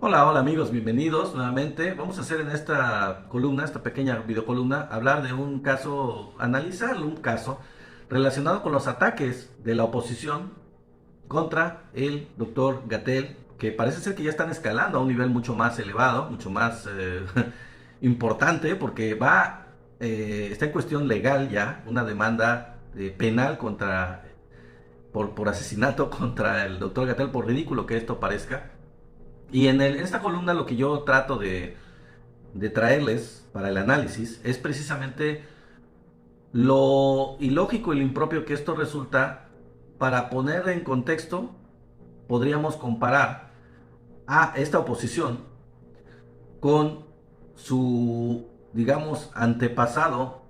Hola, hola amigos, bienvenidos nuevamente. Vamos a hacer en esta columna, esta pequeña videocolumna, hablar de un caso, analizar un caso relacionado con los ataques de la oposición contra el doctor Gatell, que parece ser que ya están escalando a un nivel mucho más elevado, mucho más importante, porque está en cuestión legal ya una demanda penal por asesinato contra el doctor Gatell, por ridículo que esto parezca. Y en esta columna lo que yo trato de traerles para el análisis es precisamente lo ilógico y lo impropio que esto resulta. Para poner en contexto, podríamos comparar a esta oposición con su, digamos, antepasado,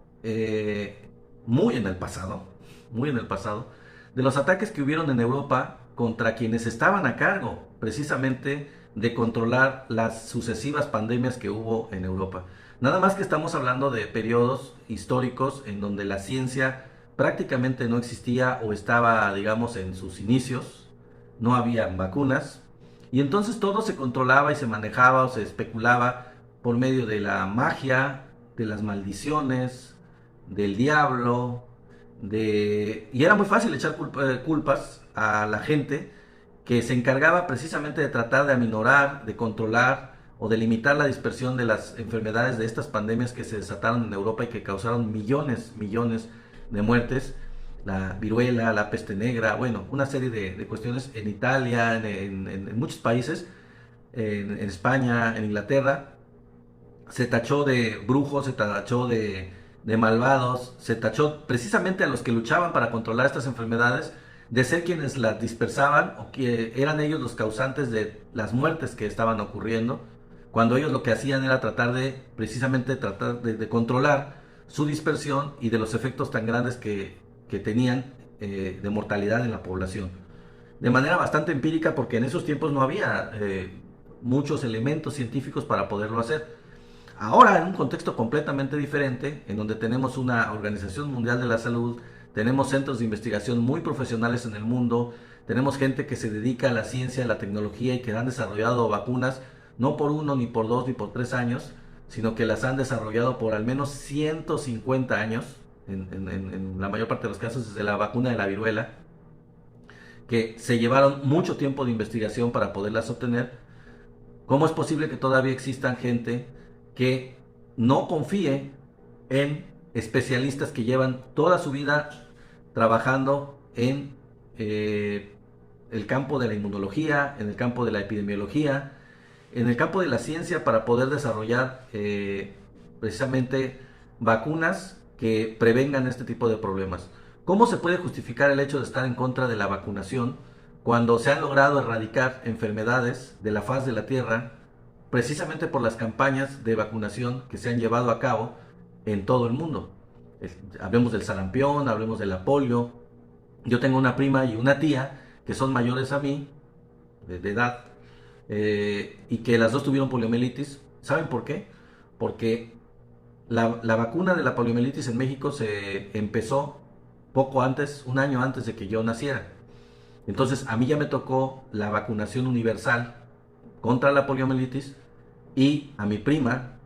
muy en el pasado, muy en el pasado, de los ataques que hubieron en Europa contra quienes estaban a cargo precisamente de controlar las sucesivas pandemias que hubo en Europa. Nada más que estamos hablando de periodos históricos en donde la ciencia prácticamente no existía o estaba, digamos, en sus inicios, no había vacunas, y entonces todo se controlaba y se manejaba o se especulaba por medio de la magia, de las maldiciones, del diablo, y era muy fácil echar culpas a la gente que se encargaba precisamente de tratar de aminorar, de controlar o de limitar la dispersión de las enfermedades de estas pandemias que se desataron en Europa y que causaron millones de muertes. La viruela, la peste negra, bueno, una serie de cuestiones en Italia, en muchos países, en España, en Inglaterra. Se tachó de brujos, se tachó de malvados, se tachó precisamente a los que luchaban para controlar estas enfermedades de ser quienes las dispersaban o que eran ellos los causantes de las muertes que estaban ocurriendo, cuando ellos lo que hacían era tratar de controlar su dispersión y de los efectos tan grandes que tenían de mortalidad en la población. De manera bastante empírica, porque en esos tiempos no había muchos elementos científicos para poderlo hacer. Ahora, en un contexto completamente diferente, en donde tenemos una Organización Mundial de la Salud, tenemos centros de investigación muy profesionales en el mundo, tenemos gente que se dedica a la ciencia, a la tecnología y que han desarrollado vacunas no por uno, ni por dos, ni por 3 años, sino que las han desarrollado por al menos 150 años, en la mayor parte de los casos desde la vacuna de la viruela, que se llevaron mucho tiempo de investigación para poderlas obtener. ¿Cómo es posible que todavía existan gente que no confíe en especialistas que llevan toda su vida trabajando en el campo de la inmunología, en el campo de la epidemiología, en el campo de la ciencia para poder desarrollar precisamente vacunas que prevengan este tipo de problemas? ¿Cómo se puede justificar el hecho de estar en contra de la vacunación cuando se han logrado erradicar enfermedades de la faz de la Tierra precisamente por las campañas de vacunación que se han llevado a cabo en todo el mundo? Hablemos del sarampión, hablemos de la polio. Yo tengo una prima y una tía que son mayores a mí, de edad, y que las dos tuvieron poliomielitis. ¿Saben por qué? Porque la vacuna de la poliomielitis en México se empezó poco antes, un año antes de que yo naciera. Entonces a mí ya me tocó la vacunación universal contra la poliomielitis, y a mi prima,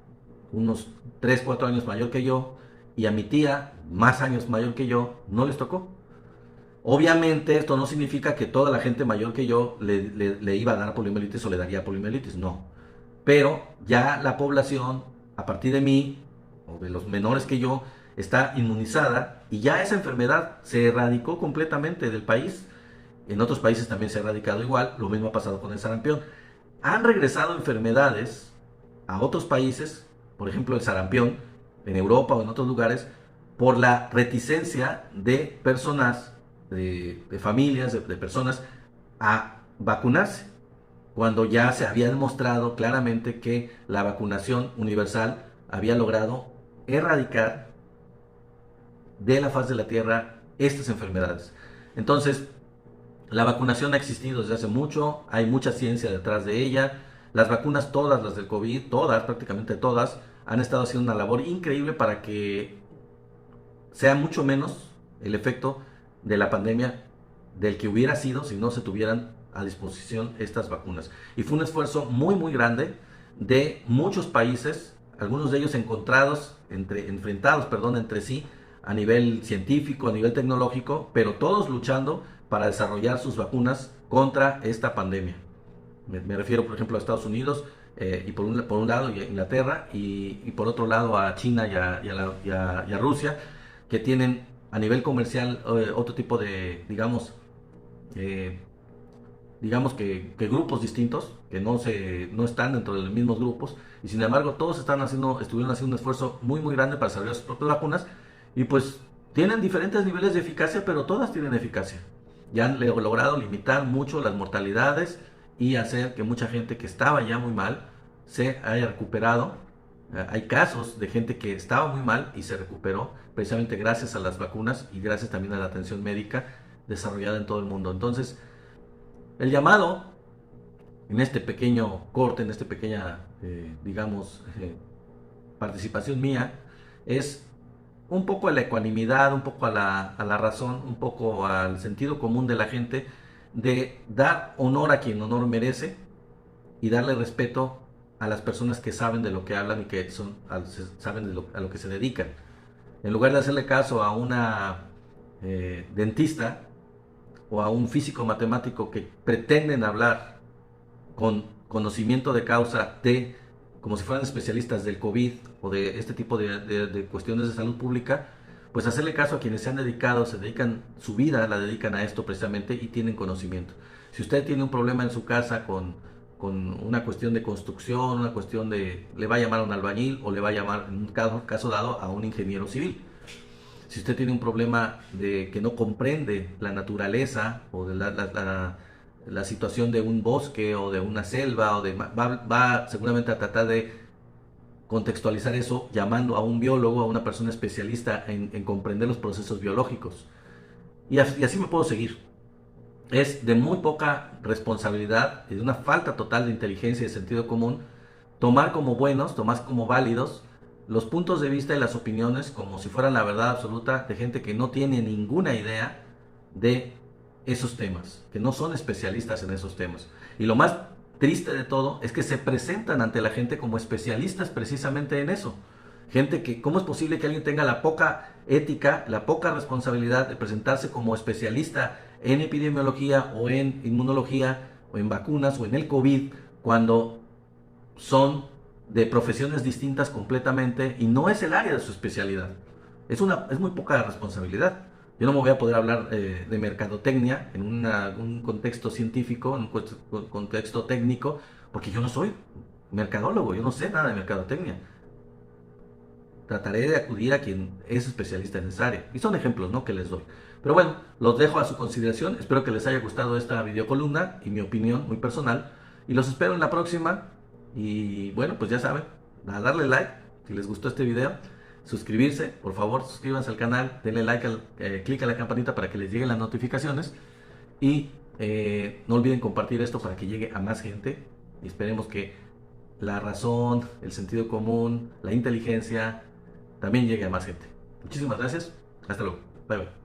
unos 3 4 años mayor que yo, y a mi tía, más años mayor que yo, no les tocó. Obviamente esto no significa que toda la gente mayor que yo le iba a dar poliomielitis o le daría poliomielitis, no. Pero ya la población, a partir de mí, o de los menores que yo, está inmunizada y ya esa enfermedad se erradicó completamente del país. En otros países también se ha erradicado igual, lo mismo ha pasado con el sarampión. Han regresado enfermedades a otros países, por ejemplo el sarampión, en Europa o en otros lugares, por la reticencia de personas, de familias, de personas, a vacunarse, cuando ya se había demostrado claramente que la vacunación universal había logrado erradicar de la faz de la Tierra estas enfermedades. Entonces, la vacunación ha existido desde hace mucho, hay mucha ciencia detrás de ella. Las vacunas, todas las del COVID, todas, prácticamente todas, han estado haciendo una labor increíble para que sea mucho menos el efecto de la pandemia del que hubiera sido si no se tuvieran a disposición estas vacunas. Y fue un esfuerzo muy, muy grande de muchos países, algunos de ellos enfrentados entre sí a nivel científico, a nivel tecnológico, pero todos luchando para desarrollar sus vacunas contra esta pandemia. Me refiero, por ejemplo, a Estados Unidos, y por un lado, y a Inglaterra, y por otro lado a China y a Rusia, que tienen a nivel comercial otro tipo de, eh, que grupos distintos, que no están dentro de los mismos grupos, y sin embargo todos estuvieron haciendo un esfuerzo muy muy grande para desarrollar sus propias vacunas, y pues tienen diferentes niveles de eficacia, pero todas tienen eficacia. Ya han logrado limitar mucho las mortalidades y hacer que mucha gente que estaba ya muy mal se haya recuperado. Hay casos de gente que estaba muy mal y se recuperó precisamente gracias a las vacunas y gracias también a la atención médica desarrollada en todo el mundo. Entonces, el llamado en este pequeño corte, en esta pequeña, participación mía, es un poco a la ecuanimidad, un poco a la razón, un poco al sentido común de la gente, de dar honor a quien honor merece y darle respeto a las personas que saben de lo que hablan y que saben a lo que se dedican. En lugar de hacerle caso a una dentista o a un físico matemático que pretenden hablar con conocimiento de causa como si fueran especialistas del COVID o de este tipo de cuestiones de salud pública, pues hacerle caso a quienes se han dedicado, su vida la dedican a esto precisamente y tienen conocimiento. Si usted tiene un problema en su casa con una cuestión de construcción, una cuestión le va a llamar a un albañil o le va a llamar, en un caso dado, a un ingeniero civil. Si usted tiene un problema de que no comprende la naturaleza o de la situación de un bosque o de una selva, va seguramente a tratar de contextualizar eso llamando a un biólogo, a una persona especialista en comprender los procesos biológicos. Y así me puedo seguir. Es de muy poca responsabilidad y de una falta total de inteligencia y de sentido común tomar como buenos, tomar como válidos los puntos de vista y las opiniones como si fueran la verdad absoluta de gente que no tiene ninguna idea de esos temas, que no son especialistas en esos temas. Y lo más triste de todo es que se presentan ante la gente como especialistas precisamente en eso. Gente que, ¿cómo es posible que alguien tenga la poca ética, la poca responsabilidad de presentarse como especialista en epidemiología o en inmunología o en vacunas o en el COVID cuando son de profesiones distintas completamente y no es el área de su especialidad? Es muy poca responsabilidad. Yo no me voy a poder hablar de mercadotecnia en un contexto científico, en un contexto técnico, porque yo no soy mercadólogo, yo no sé nada de mercadotecnia. Trataré de acudir a quien es especialista en esa área. Y son ejemplos, ¿no?, que les doy. Pero bueno, los dejo a su consideración. Espero que les haya gustado esta videocolumna y mi opinión muy personal. Y los espero en la próxima. Y bueno, pues ya saben, a darle like si les gustó este video. Suscribirse, por favor, suscríbanse al canal. Denle like, clic a la campanita para que les lleguen las notificaciones. Y no olviden compartir esto para que llegue a más gente. Y esperemos que la razón, el sentido común, la inteligencia también llegue a más gente. Muchísimas gracias. Hasta luego. Bye bye.